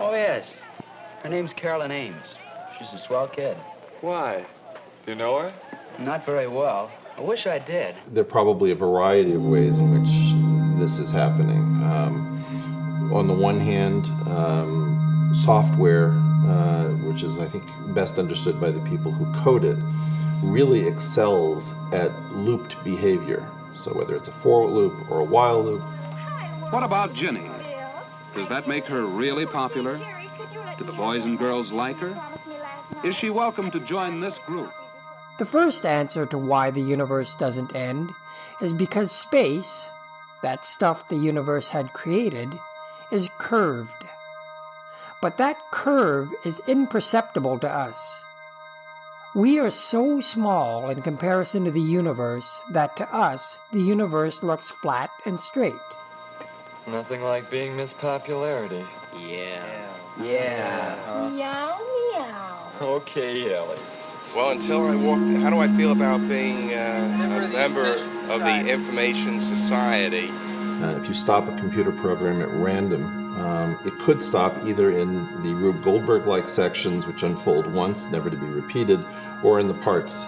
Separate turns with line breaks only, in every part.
Oh, yes. Her name's Carolyn Ames. She's a swell kid.
Why? Do you know her?
Not very well. I wish I did.
There are probably a variety of ways in which this is happening. On the one hand, software, which is, I think, best understood by the people who code it, really excels at looped behavior. So whether it's a for loop or a while loop.
What about Ginny? Does that make her really popular? Do the boys and girls like her? Is she welcome to join this group?
The first answer to why the universe doesn't end is because space, that stuff the universe had created, is curved. But that curve is imperceptible to us. We are so small in comparison to the universe that to us, the universe looks flat and straight.
Nothing like being Miss Popularity.
Yeah.
Meow, meow.
Okay, Ellie.
Well, until I walked, how do I feel about being a member of the Information Society?
If you stop a computer program at random, it could stop either in the Rube Goldberg-like sections, which unfold once, never to be repeated, or in the parts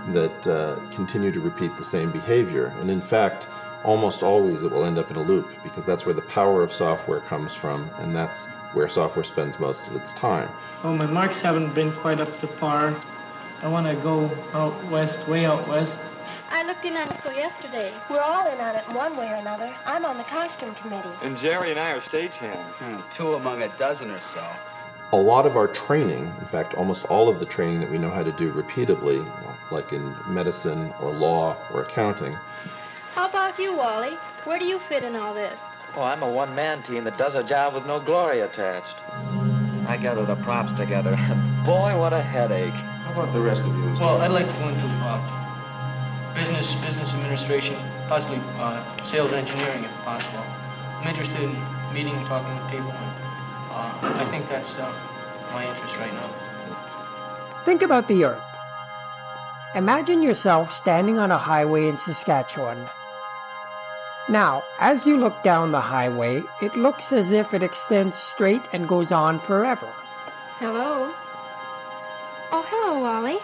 that continue to repeat the same behavior. And in fact, almost always it will end up in a loop, because that's where the power of software comes from, and that's where software spends most of its time.
Well, my marks haven't been quite up to par. I want to go out west, way out west.
I looked in on it so yesterday. We're all in on it in one way or another. I'm on the costume committee.
And Jerry and I are stagehands.
Two among a dozen or so.
A lot of our training, in fact, almost all of the training that we know how to do repeatedly, like in medicine or law or accounting.
How about you, Wally? Where do you fit in all this?
Oh, I'm a one-man team that does a job with no glory attached. I gather the props together. Boy, what a headache.
How about the rest of you?
Well, I'd like to go into business administration, possibly sales engineering if possible. I'm interested in meeting and talking with people, and I think that's my interest right now.
Think about the Earth. Imagine yourself standing on a highway in Saskatchewan. Now, as you look down the highway, it looks as if it extends straight and goes on forever.
Hello? Oh, hello, Wally.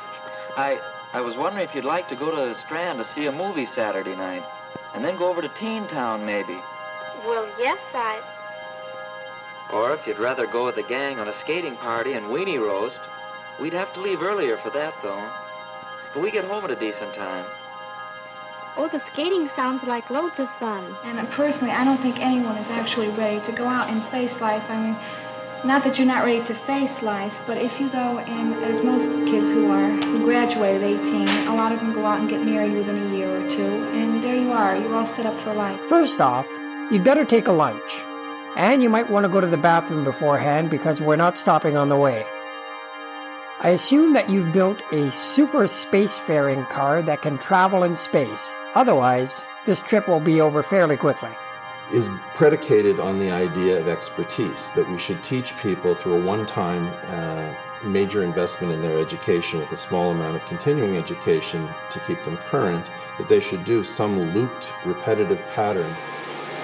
I was wondering if you'd like to go to Strand to see a movie Saturday night, and then go over to Teen Town, maybe.
Well, yes,
Or if you'd rather go with the gang on a skating party and weenie roast. We'd have to leave earlier for that, though. But we get home at a decent time.
Oh, the skating sounds like loads of fun.
And personally, I don't think anyone is actually ready to go out and face life. I mean, not that you're not ready to face life, but if you go and, as most kids who graduate at 18, a lot of them go out and get married within a year or two, and there you are, you're all set up for life.
First off, you'd better take a lunch. And you might want to go to the bathroom beforehand because we're not stopping on the way. I assume that you've built a super spacefaring car that can travel in space. Otherwise, this trip will be over fairly quickly.
Is predicated on the idea of expertise, that we should teach people through a one-time major investment in their education with a small amount of continuing education to keep them current, that they should do some looped, repetitive pattern.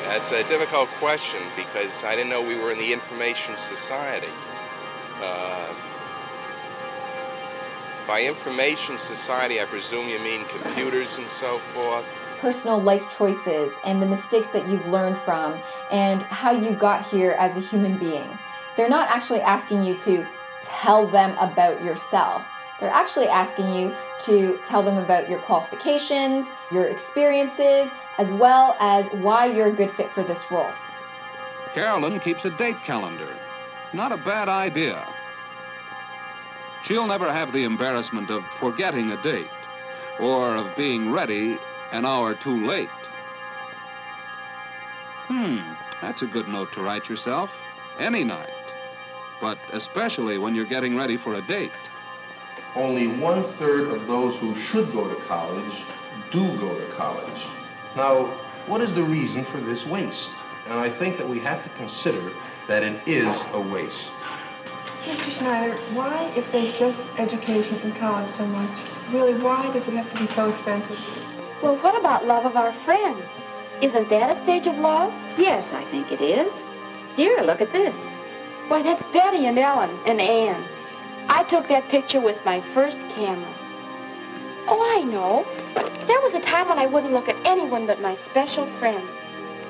That's a difficult question because I didn't know we were in the Information Society. By Information Society, I presume you mean computers and so forth?
Personal life choices and the mistakes that you've learned from and how you got here as a human being. They're not actually asking you to tell them about yourself. They're actually asking you to tell them about your qualifications, your experiences, as well as why you're a good fit for this role.
Carolyn keeps a date calendar. Not a bad idea. She'll never have the embarrassment of forgetting a date or of being ready an hour too late. That's a good note to write yourself any night, but especially when you're getting ready for a date.
Only 1/3 of those who should go to college do go to college. Now, what is the reason for this waste? And I think that we have to consider that it is a waste.
Mr. Snyder, why, if there's just education in college so much, really, why does it have to be so expensive?
Well, what about love of our friends? Isn't that a stage of love?
Yes, I think it is. Here, look at this.
Why, that's Betty and Ellen and Ann. I took that picture with my first camera. Oh, I know. There was a time when I wouldn't look at anyone but my special friend.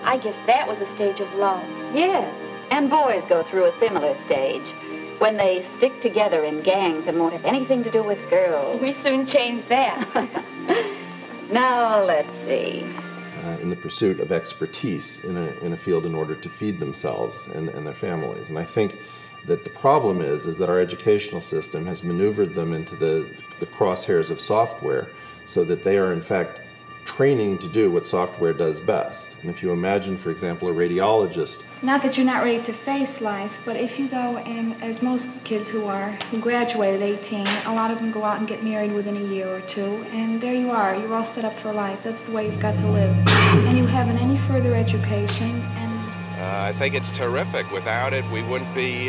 I guess that was a stage of love.
Yes, and boys go through a similar stage when they stick together in gangs and won't have anything to do with girls.
We soon changed that.
Now, let's see.
In the pursuit of expertise in a field in order to feed themselves and their families. And I think that the problem is that our educational system has maneuvered them into the crosshairs of software so that they are in fact training to do what software does best. And if you imagine, for example, a radiologist.
Not that you're not ready to face life, but if you go and, as most kids who graduate at 18, a lot of them go out and get married within a year or two, and there you are. You're all set up for life. That's the way you've got to live. And you haven't any further education.
I think it's terrific. Without it, we wouldn't be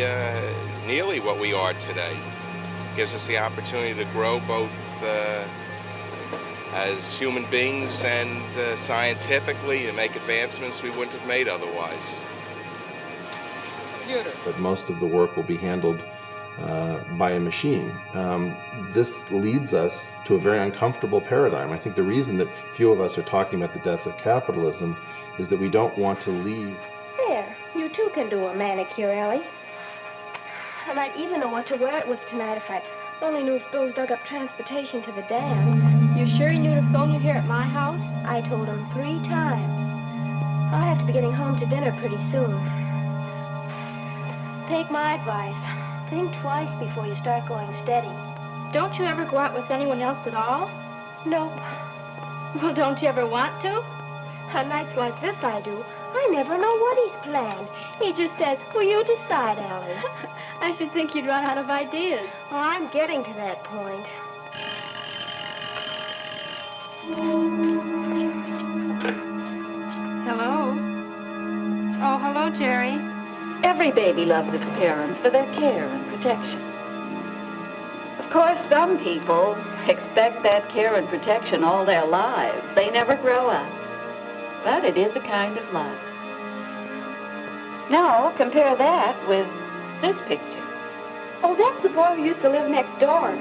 nearly what we are today. It gives us the opportunity to grow both as human beings and scientifically, and make advancements we wouldn't have made otherwise.
But most of the work will be handled by a machine. This leads us to a very uncomfortable paradigm. I think the reason that few of us are talking about the death of capitalism is that we don't want to leave.
There, you too can do a manicure, Ellie. I might even know what to wear it with tonight if I only knew if Bill's dug up transportation to the dam. You sure he knew to phone you here at my house? I told him 3 times. I'll have to be getting home to dinner pretty soon. Take my advice. Think twice before you start going steady. Don't you ever go out with anyone else at all? Nope. Well, don't you ever want to? On nights like this, I do. I never know what he's planned. He just says, "Will you decide, Ellie?" I should think you'd run out of ideas. Well, I'm getting to that point. Hello? Oh, hello, Jerry.
Every baby loves its parents for their care and protection. Of course, some people expect that care and protection all their lives. They never grow up. But it is a kind of love. Now, compare that with this picture.
Oh, that's the boy who used to live next door.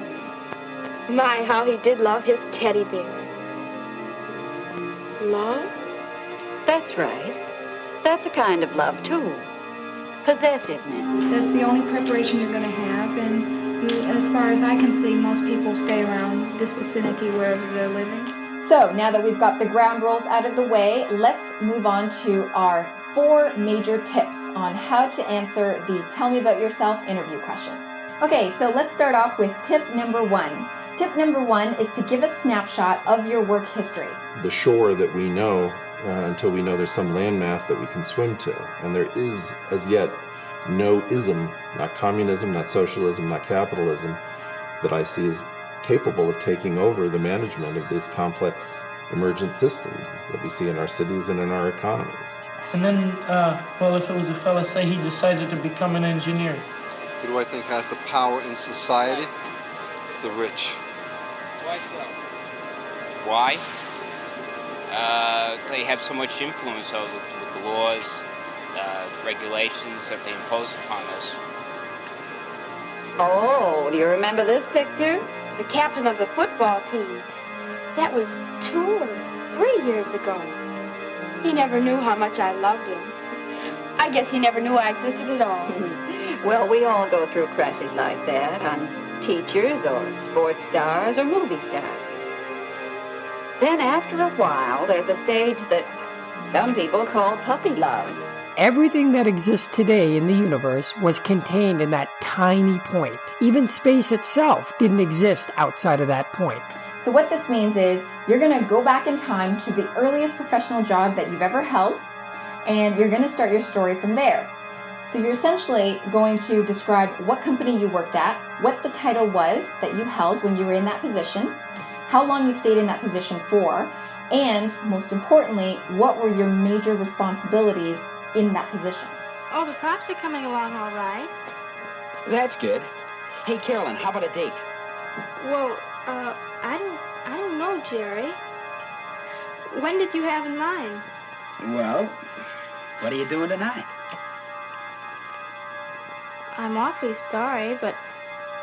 My, how he did love his teddy bear.
Love? That's right. That's a kind of love, too. Possessiveness.
That's the only preparation you're going to have, and as far as I can see, most people stay around this vicinity wherever they're living.
So, now that we've got the ground rules out of the way, let's move on to our 4 major tips on how to answer the Tell Me About Yourself interview question. Okay, so let's start off with tip number 1. Tip number 1 is to give a snapshot of your work history.
The shore that we know until we know there's some landmass that we can swim to. And there is, as yet, no ism, not communism, not socialism, not capitalism, that I see as capable of taking over the management of these complex emergent systems that we see in our cities and in our economies.
And then, well, if it was a fella, say he decided to become an engineer.
Who do I think has the power in society? The rich.
Why so? Why? They have so much influence with the laws, regulations that they impose upon us.
Oh, do you remember this picture?
The captain of the football team. That was 2 or 3 years ago. He never knew how much I loved him. I guess he never knew I existed at all.
Well, we all go through crushes like that on teachers or sports stars or movie stars. Then after a while, there's a stage that some people call puppy love.
Everything that exists today in the universe was contained in that tiny point. Even space itself didn't exist outside of that point.
So what this means is you're going to go back in time to the earliest professional job that you've ever held, and you're going to start your story from there. So you're essentially going to describe what company you worked at, what the title was that you held when you were in that position, how long you stayed in that position for, and most importantly, what were your major responsibilities in that position.
Oh, the props are coming along all right.
That's good. Hey, Carolyn, how about a date?
Well, I don't know, Jerry. When did you have in mind?
Well, what are you doing tonight?
I'm awfully sorry, but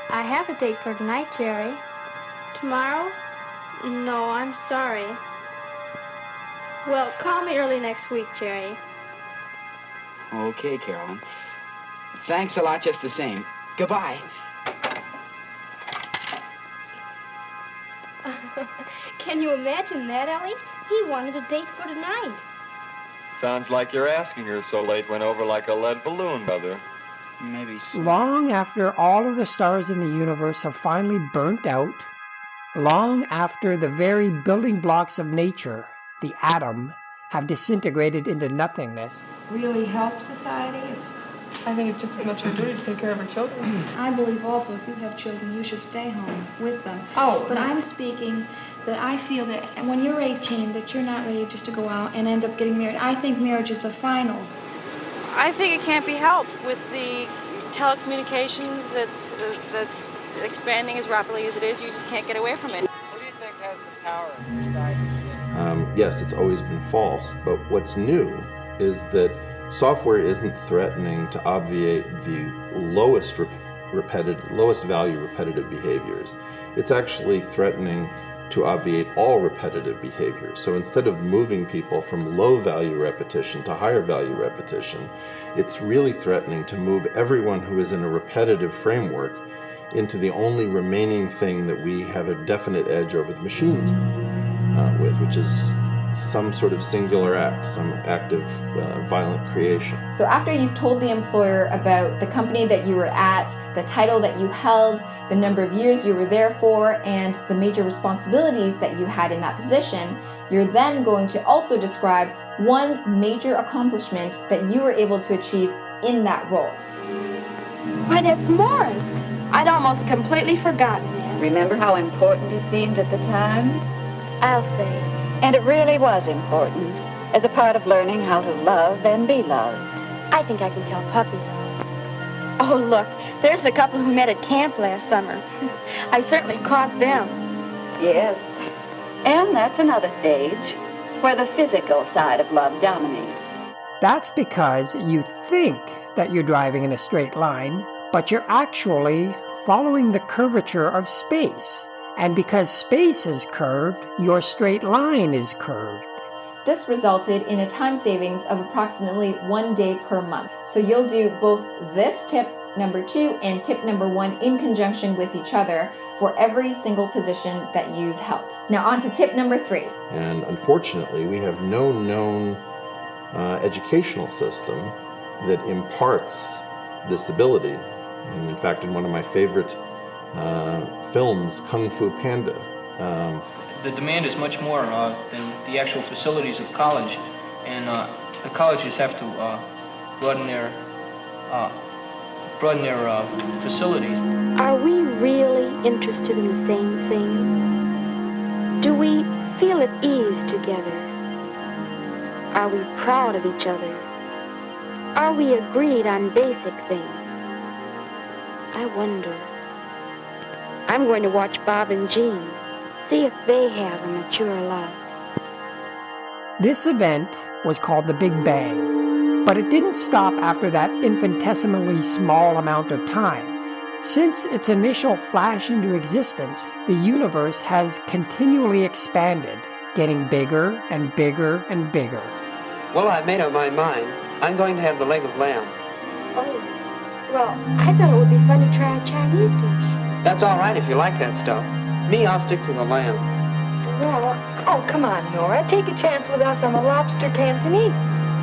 I have a date for tonight, Jerry. Tomorrow? No, I'm sorry. Well, call me early next week, Jerry.
Okay, Carolyn. Thanks a lot just the same. Goodbye.
Can you imagine that, Ellie? He wanted a date for tonight.
Sounds like your asking her so late went over like a lead balloon, Mother.
Maybe so.
Long after all of the stars in the universe have finally burnt out, long after the very building blocks of nature, the atom, have disintegrated into nothingness.
Really help society?
I think it's just as much your duty to take care of her children.
I believe also if you have children, you should stay home with them.
Oh,
but I'm speaking that I feel that when you're 18, that you're not ready just to go out and end up getting married. I think marriage is the final.
I think it can't be helped with the telecommunications that's expanding as rapidly as it is. You just can't get away from it.
Who do you think has the power in society?
Yes, it's always been false, but what's new is that software isn't threatening to obviate the lowest value repetitive behaviors. It's actually threatening to obviate all repetitive behaviors. So instead of moving people from low value repetition to higher value repetition, it's really threatening to move everyone who is in a repetitive framework into the only remaining thing that we have a definite edge over the machines with, which is some sort of singular act, some act of violent creation.
So after you've told the employer about the company that you were at, the title that you held, the number of years you were there for, and the major responsibilities that you had in that position, you're then going to also describe one major accomplishment that you were able to achieve in that role.
Why, that's Morris. I'd almost completely forgotten that.
Remember how important it seemed at the time?
I'll say.
And it really was important as a part of learning how to love and be loved.
I think I can tell Puppy. Oh, look, there's the couple who met at camp last summer. I certainly caught them.
Yes. And that's another stage where the physical side of love dominates.
That's because you think that you're driving in a straight line, but you're actually following the curvature of space. And because space is curved, your straight line is curved.
This resulted in a time savings of approximately 1 day per month. So you'll do both this tip number 2 and tip number 1 in conjunction with each other for every single position that you've held. Now on to tip number 3.
And unfortunately, we have no known educational system that imparts this ability. And in fact, in one of my favorite films, Kung Fu Panda.
The demand is much more than the actual facilities of college, and the colleges have to broaden their facilities.
Are we really interested in the same things? Do we feel at ease together? Are we proud of each other? Are we agreed on basic things? I wonder. I'm going to watch Bob and Jean, see if they have a mature love.
This event was called the Big Bang, but it didn't stop after that infinitesimally small amount of time. Since its initial flash into existence, the universe has continually expanded, getting bigger and bigger and bigger.
Well, I've made up my mind. I'm going to have the leg of lamb.
Oh, well, I thought it would be fun to try a Chinese dish.
That's all right if you like that stuff. Me, I'll stick to the lamb.
Well, oh, come on, Nora. Take a chance with us on the lobster Cantonese.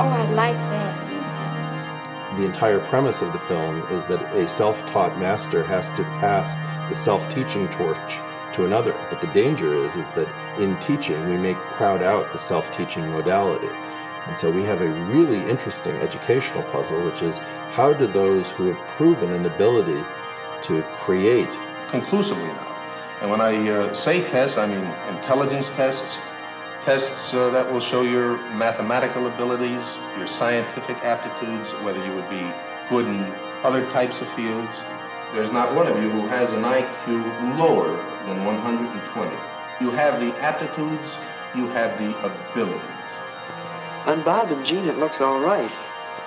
Oh, I'd like that.
The entire premise of the film is that a self-taught master has to pass the self-teaching torch to another. But the danger is that in teaching, we may crowd out the self-teaching modality. And so we have a really interesting educational puzzle, which is how do those who have proven an ability to create
conclusively now. And when I say tests, I mean intelligence tests, tests that will show your mathematical abilities, your scientific aptitudes, whether you would be good in other types of fields. There's not one of you who has an IQ lower than 120. You have the aptitudes, you have the abilities.
On Bob and Jean, it looks all right,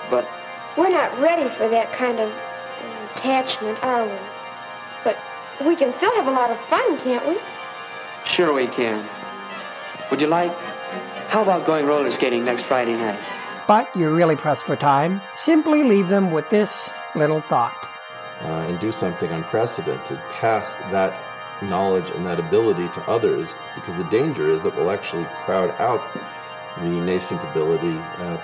but
we're not ready for that kind of attachment, are we? But we can still have a lot of fun, can't we?
Sure we can. Would you like... How about going roller skating next Friday night?
But you're really pressed for time. Simply leave them with this little thought.
And do something unprecedented. Pass that knowledge and that ability to others, because the danger is that we'll actually crowd out the nascent ability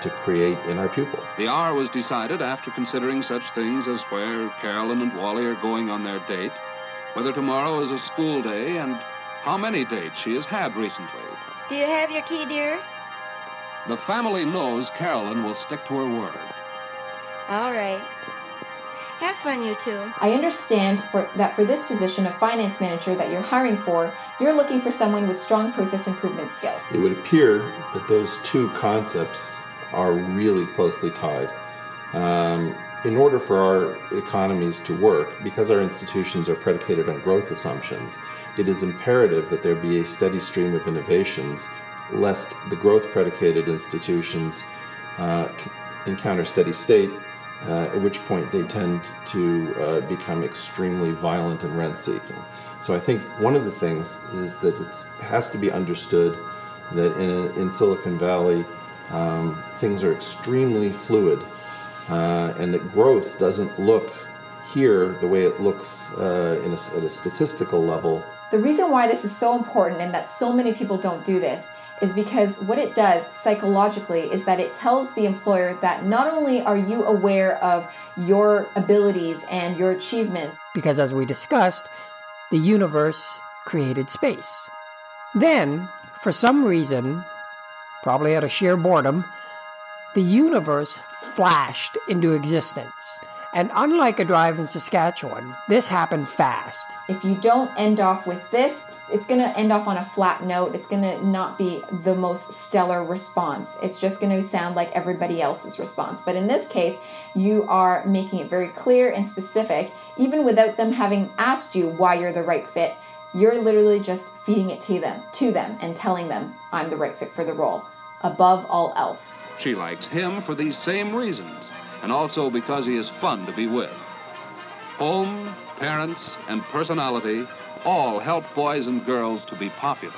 to create in our pupils.
The hour was decided after considering such things as where Carolyn and Wally are going on their date, whether tomorrow is a school day, and how many dates she has had recently.
Do you have your key, dear?
The family knows Carolyn will stick to her word.
All right. Have fun, you two.
I understand that for this position of finance manager that you're hiring for, you're looking for someone with strong process improvement skills.
It would appear that those two concepts are really closely tied. In order for our economies to work, because our institutions are predicated on growth assumptions, it is imperative that there be a steady stream of innovations, lest the growth-predicated institutions encounter steady state, at which point they tend to become extremely violent and rent-seeking. So I think one of the things is that it has to be understood that in Silicon Valley, things are extremely fluid, and that growth doesn't look here the way it looks at a statistical level.
The reason why this is so important and that so many people don't do this is because what it does psychologically is that it tells the employer that not only are you aware of your abilities and your achievements,
because as we discussed, the universe created space. Then, for some reason, probably out of sheer boredom, the universe flashed into existence. And unlike a drive in Saskatchewan, this happened fast.
If you don't end off with this, it's going to end off on a flat note. It's going to not be the most stellar response. It's just going to sound like everybody else's response. But in this case, you are making it very clear and specific, even without them having asked you why you're the right fit. You're literally just feeding it to them and telling them, I'm the right fit for the role, above all else.
She likes him for these same reasons, and also because he is fun to be with. Home, parents, and personality all help boys and girls to be popular.